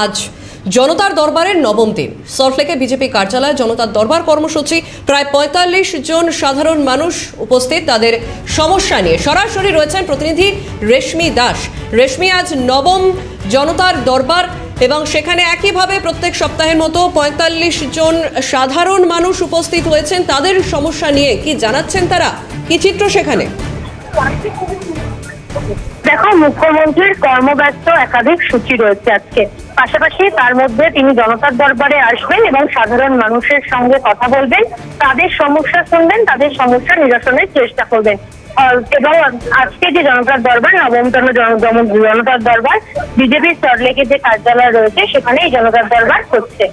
আজ জনতার দরবারের নবম দিন সল্টলেকে বিজেপি কার্যালয়ে জনতার দরবার কর্মসূচি প্রায় ৪৫ জন সাধারণ মানুষ উপস্থিত তাদের সমস্যা নিয়ে সরাসরি রয়েছেন প্রতিনিধি রেশমি দাস। রেশমি, আজ নবম জনতার দরবার এবং সেখানে একইভাবে প্রত্যেক সপ্তাহের মতো ৪৫ জন সাধারণ মানুষ উপস্থিত হয়েছেন তাদের সমস্যা নিয়ে। কি জানাচ্ছেন তারা, কি চিত্র সেখানে? দেখো, মুখ্যমন্ত্রীর কর্মব্যস্ত একাধিক সূচি রয়েছে আজকে, পাশাপাশি তার মধ্যে তিনি জনতার দরবারে আসবেন এবং সাধারণ মানুষের সঙ্গে কথা বলবেন, তাদের সমস্যা শুনবেন, তাদের সমস্যা নিরসনের চেষ্টা করবেন। এবং আজকে যে জনতার দরবার, নবমতম জনতার দরবার বিজেপির সল্টলেকে যে কার্যালয় রয়েছে সেখানে এই জনতার দরবার হচ্ছে।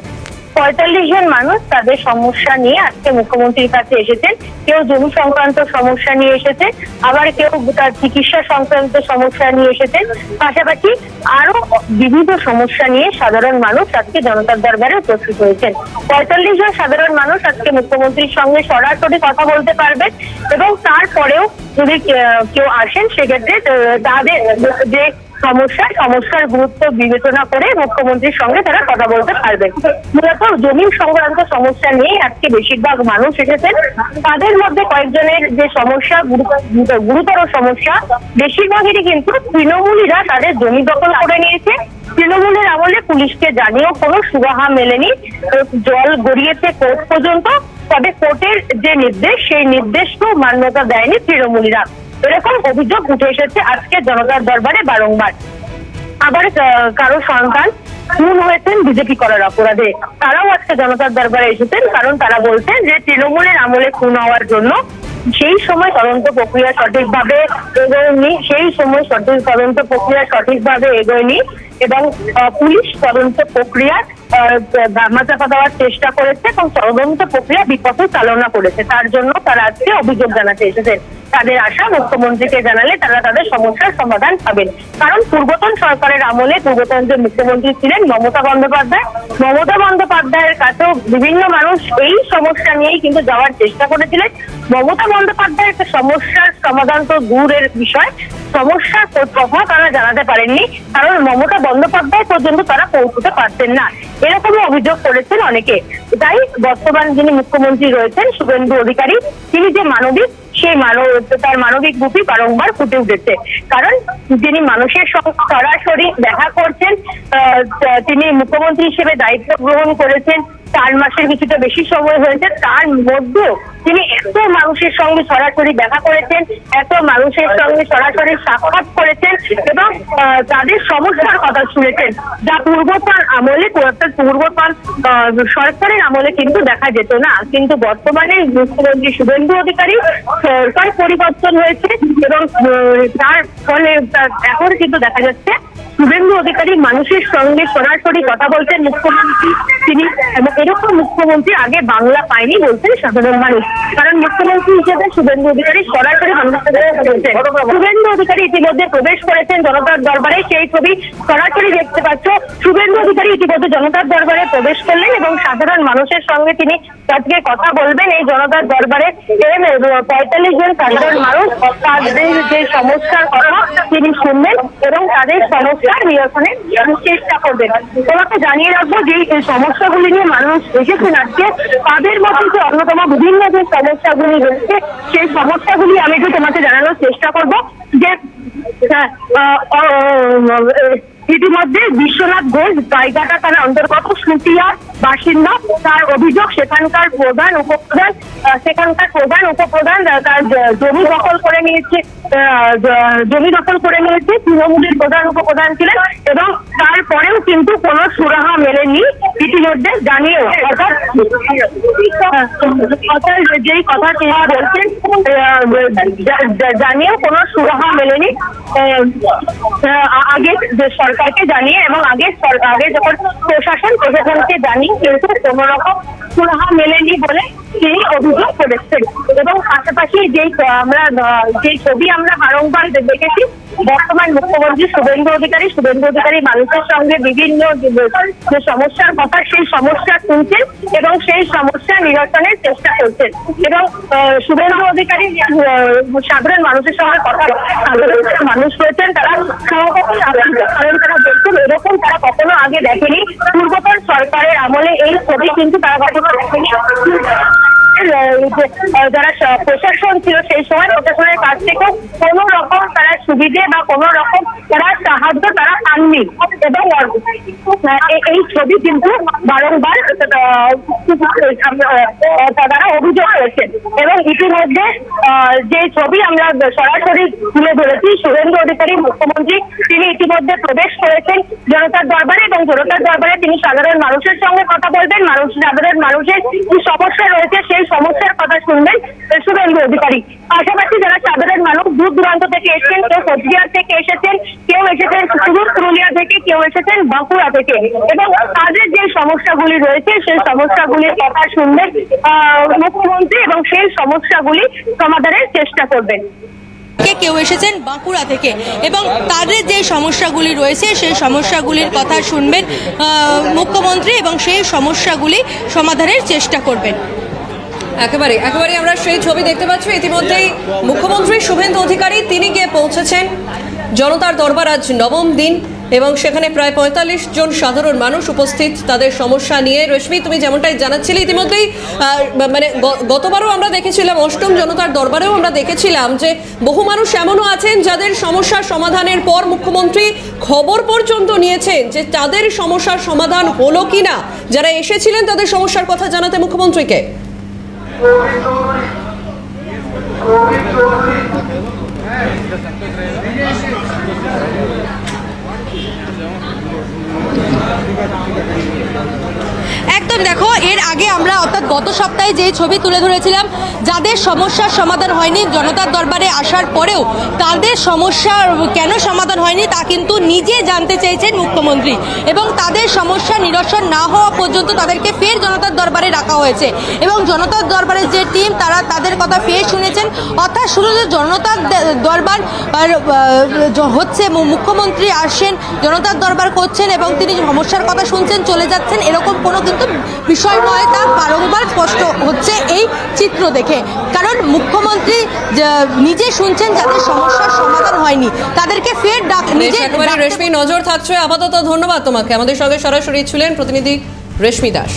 ৪৫ জন মানুষ তাদের সমস্যা নিয়ে আজকে মুখ্যমন্ত্রীর কাছে এসেছেন। কেউ জমি সংক্রান্ত সমস্যা নিয়ে এসেছে, আবার কেউ তার চিকিৎসা সংক্রান্ত সমস্যা নিয়ে এসেছেন, পাশাপাশি আরো বিবিধ সমস্যা নিয়ে সাধারণ মানুষ আজকে জনতার দরবারে উপস্থিত হয়েছেন। ৪৫ জন সাধারণ মানুষ আজকে মুখ্যমন্ত্রীর সঙ্গে সরাসরি কথা বলতে পারবেন এবং তারপরেও যদি কেউ আসেন সেক্ষেত্রে তাদের যে সমস্যার গুরুত্ব বিবেচনা করে মুখ্যমন্ত্রীর সঙ্গে তারা কথা বলতে পারবেন। মূলত জমি সংক্রান্ত সমস্যা নিয়ে আজকে বেশিরভাগ মানুষ এসেছেন। তাদের মধ্যে কয়েকজনের যে সমস্যা, গুরুতর সমস্যা, বেশিরভাগেরই কিন্তু তৃণমূলীরা তাদের জমি দখল করে নিয়েছে। তৃণমূলের আমলে পুলিশকে জানিয়েও কোনো সুরাহা মেলেনি, জল গড়িয়েছে কোর্ট পর্যন্ত, তবে কোর্টের যে নির্দেশ সেই নির্দেশকেও মান্যতা দেয়নি তৃণমূলীরা। এরকম অভিযোগ উঠে এসেছে আজকে জনতার দরবারে বারংবার। আবার কারো সন্তান খুন হয়েছেন বিজেপি করার অপরাধে, তারাও আজকে জনতার দরবারে এসেছেন, কারণ তারা বলছেন যে তৃণমূলের আমলে খুন হওয়ার জন্য সেই সময় তদন্ত প্রক্রিয়া সঠিকভাবে এগোয়নি, এগোয়নি এবং পুলিশ তদন্ত প্রক্রিয়া ধামাচাপা দেওয়ার চেষ্টা করেছে এবং তদন্ত প্রক্রিয়া বিপথে চালনা করেছে। তার জন্য তারা আজকে অভিযোগ জানাতে এসেছেন। তাদের আশা মুখ্যমন্ত্রীকে জানালে তারা তাদের সমস্যার সমাধান পাবেন, কারণ পূর্বতন সরকারের আমলে পূর্বতন যে মুখ্যমন্ত্রী ছিলেন মমতা বন্দ্যোপাধ্যায়ের কাছেও বিভিন্ন মানুষ এই সমস্যা নিয়েই কিন্তু যাওয়ার চেষ্টা করেছিলেন। মমতা বন্দ্যোপাধ্যায়ের সমস্যার সমাধান তো দূরের বিষয়, সমস্যার কথা তারা জানাতে পারেননি, কারণ মমতা বন্দ্যোপাধ্যায় পর্যন্ত তারা পৌঁছতে পারতেন না, এরকমই অভিযোগ করেছেন অনেকে। তাই বর্তমান যিনি মুখ্যমন্ত্রী রয়েছেন শুভেন্দু অধিকারী, তিনি যে মানবিক, সেই তার মানবিক রূপই বারংবার ফুটে উঠেছে, কারণ তিনি মানুষের সঙ্গে সরাসরি দেখা করছেন। তিনি মুখ্যমন্ত্রী হিসেবে দায়িত্ব গ্রহণ করেছেন ৪ মাসের কিছুটা বেশি সময় হয়েছে, তার মধ্যেও তিনি এত মানুষের সঙ্গে সরাসরি দেখা করেছেন, এত মানুষের সঙ্গে সরাসরি সাক্ষাৎ করেছেন এবং তাদের সমস্যার কথা শুনেছেন, যা পূর্বতন সরকারের আমলে কিন্তু দেখা যেত না। কিন্তু বর্তমানে মুখ্যমন্ত্রী শুভেন্দু অধিকারী সরকার পরিবর্তন হয়েছে এবং তার ফলে এখন কিন্তু দেখা যাচ্ছে শুভেন্দু অধিকারী মানুষের সঙ্গে সরাসরি কথা বলছেন মুখ্যমন্ত্রী তিনি, এবং এরকম মুখ্যমন্ত্রী আগে বাংলা পায়নি বলছেন সাধারণ মানুষ, কারণ মুখ্যমন্ত্রী হিসেবে শুভেন্দু অধিকারী সরাসরি মানুষের সাথে কথা বলছেন। শুভেন্দু অধিকারী ইতিমধ্যে প্রবেশ করেছেন জনতার দরবারে, সেই ছবি সরাসরি দেখতে পাচ্ছ। শুভেন্দু অধিকারী ইতিমধ্যে জনতার দরবারে প্রবেশ করলেন এবং সাধারণ মানুষের সঙ্গে তিনি আজকে কথা বলবেন। এই জনতার দরবারে ৪৫ জন সাধারণ মানুষ তাদের যে সমস্যার কথা তিনি শুনবেন এবং তাদের সমস্যা নিরসনের চেষ্টা করবেন। তোমাকে জানিয়ে রাখবো যে এই সমস্যাগুলি নিয়ে মানুষ এসেছেন আজকে, তাদের মধ্যে যে অন্যতম বিভিন্ন যে সমস্যাগুলি রয়েছে সেই সমস্যাগুলি আমি একটু তোমাকে জানানোর চেষ্টা করবো। যে ইতিমধ্যে বিশ্বনাথ ঘোষ জায়গাটা তার অন্তর্গত সুটিয়ার বাসিন্দা, তার অভিযোগ সেখানকার প্রধান উপপ্রধান তার জমি দখল করে নিয়েছে, তৃণমূলের প্রধান উপপ্রধান ছিলেন এবং তারপরেও কিন্তু কোনো সুরাহা মেলেনি। ইতিমধ্যে জানিয়েও অর্থাৎ যেই কথা তিনি বলছেন জানিয়েও কোনো সুরাহা মেলেনি আগে সরকারকে জানিয়ে, এবং আগে যখন প্রশাসনকে জানিয়ে কিন্তু কোনো রকম সুরাহা মেলেনি বলে তিনি অভিযোগ করেছেন। এবং পাশাপাশি যে ছবি আমরা বারংবার দেখেছি, বর্তমান মুখ্যমন্ত্রী শুভেন্দু অধিকারী মানুষের সঙ্গে বিভিন্ন যে সমস্যার কথা, সেই সমস্যা শুনছেন এবং সেই সমস্যা নিরসনের চেষ্টা করছেন। এবং শুভেন্দু অধিকারী সাধারণ মানুষের সঙ্গে কথা, মানুষ রয়েছেন তারা সহকর্মী আছেন, কারণ তারা দেখছেন এরকম তারা কখনো আগে দেখেনি। পূর্বতন সরকারের আমলে এই ছবি কিন্তু তারা কখনো দেখেনি। যারা প্রশাসন ছিল সেই সময় প্রশাসনের কাছ থেকেও কোন রকম তারা সুবিধে বা কোন রকম তারা সাহায্য তারা পাননি। এবং এই ছবি কিন্তু বারংবার তারা অভিযোগ করেছেন। এবং ইতিমধ্যে যে ছবি আমরা সরাসরি তুলে ধরেছি, শুভেন্দু অধিকারী মুখ্যমন্ত্রী তিনি ইতিমধ্যে প্রবেশ করেছেন জনতার দরবারে, এবং জনতার দরবারে তিনি সাধারণ মানুষের সঙ্গে কথা বলবেন, সাধারণ মানুষের কি সমস্যা রয়েছে সেই সমস্যার কথা শুনবেন শুভেন্দু অধিকারী। পাশাপাশি যারা সাধারণ মানুষ দূর দূরান্ত থেকে এসেছেন, কেউ কোচবিহার থেকে এসেছেন, কেউ এসেছেন পুরুলিয়া থেকে, কেউ এসেছেন বাঁকুড়া থেকে, এবং তাদের যে সমস্যাগুলি রয়েছে সেই সমস্যাগুলির কথা শুনবেন মুখ্যমন্ত্রী এবং সেই সমস্যাগুলি সমাধানের চেষ্টা করবেন। কেউ এসেছেন বাঁকুড়া থেকে এবং তাদের যে সমস্যাগুলি রয়েছে সেই সমস্যাগুলির কথা শুনবেন মুখ্যমন্ত্রী এবং সেই সমস্যাগুলি সমাধানের চেষ্টা করবেন। একেবারে আমরা সেই ছবি দেখতে পাচ্ছি। ইতিমধ্যেই মুখ্যমন্ত্রী শুভেন্দু অধিকারী তিনি গিয়ে পৌঁছেছেন জনতার দরবার, আজ নবম দিন, এবং সেখানে প্রায় ৪৫ জন সাধারণ মানুষ উপস্থিত তাদের সমস্যা নিয়ে। রশ্মি, তুমি যেমনটাই জানাচ্ছিলে ইতিমধ্যেই মানে গতবারও আমরা দেখেছিলাম, অষ্টম জনতার দরবারেও আমরা দেখেছিলাম যে বহু মানুষ এমনও আছেন যাদের সমস্যার সমাধানের পর মুখ্যমন্ত্রী খবর পর্যন্ত নিয়েছেন যে তাদের সমস্যার সমাধান হলো কিনা, যারা এসেছিলেন তাদের সমস্যার কথা জানাতে মুখ্যমন্ত্রীকে। একদম দেখো, এর আগে আমরা অর্থাৎ গত সপ্তাহে যে ছবি তুলে ধরেছিলাম, যাদের সমস্যার সমাধান হয়নি জনতার দরবারে আসার পরেও তাদের সমস্যা কেন সমাধান হয়নি তা কিন্তু নিজে জানতে চেয়েছেন মুখ্যমন্ত্রী, এবং তাদের সমস্যা নিরসন না হওয়া পর্যন্ত তাদেরকে ফের জনতার দরবারে রাখা হয়েছে। এবং জনতার দরবারের যে টিম তারা তাদের কথা ফের শুনেছেন, অর্থাৎ শুধু যে জনতার দরবার হচ্ছে, মুখ্যমন্ত্রী আসছেন জনতার দরবার করছেন এবং তিনি সমস্যার কথা শুনছেন চলে যাচ্ছেন, এরকম কোনো কিন্তু বিষয় নয়, তা বারংবার স্পষ্ট হচ্ছে এই চিত্র দেখে। কারণ মুখ্যমন্ত্রী নিজে শুনছেন যাদের সমস্যার সমাধান হয়নি তাদেরকে ফের রেশমি, নজর থাকছে আপাতত। ধন্যবাদ তোমাকে। আমাদের সঙ্গে সরাসরি ছিলেন প্রতিনিধি রেশমি দাস।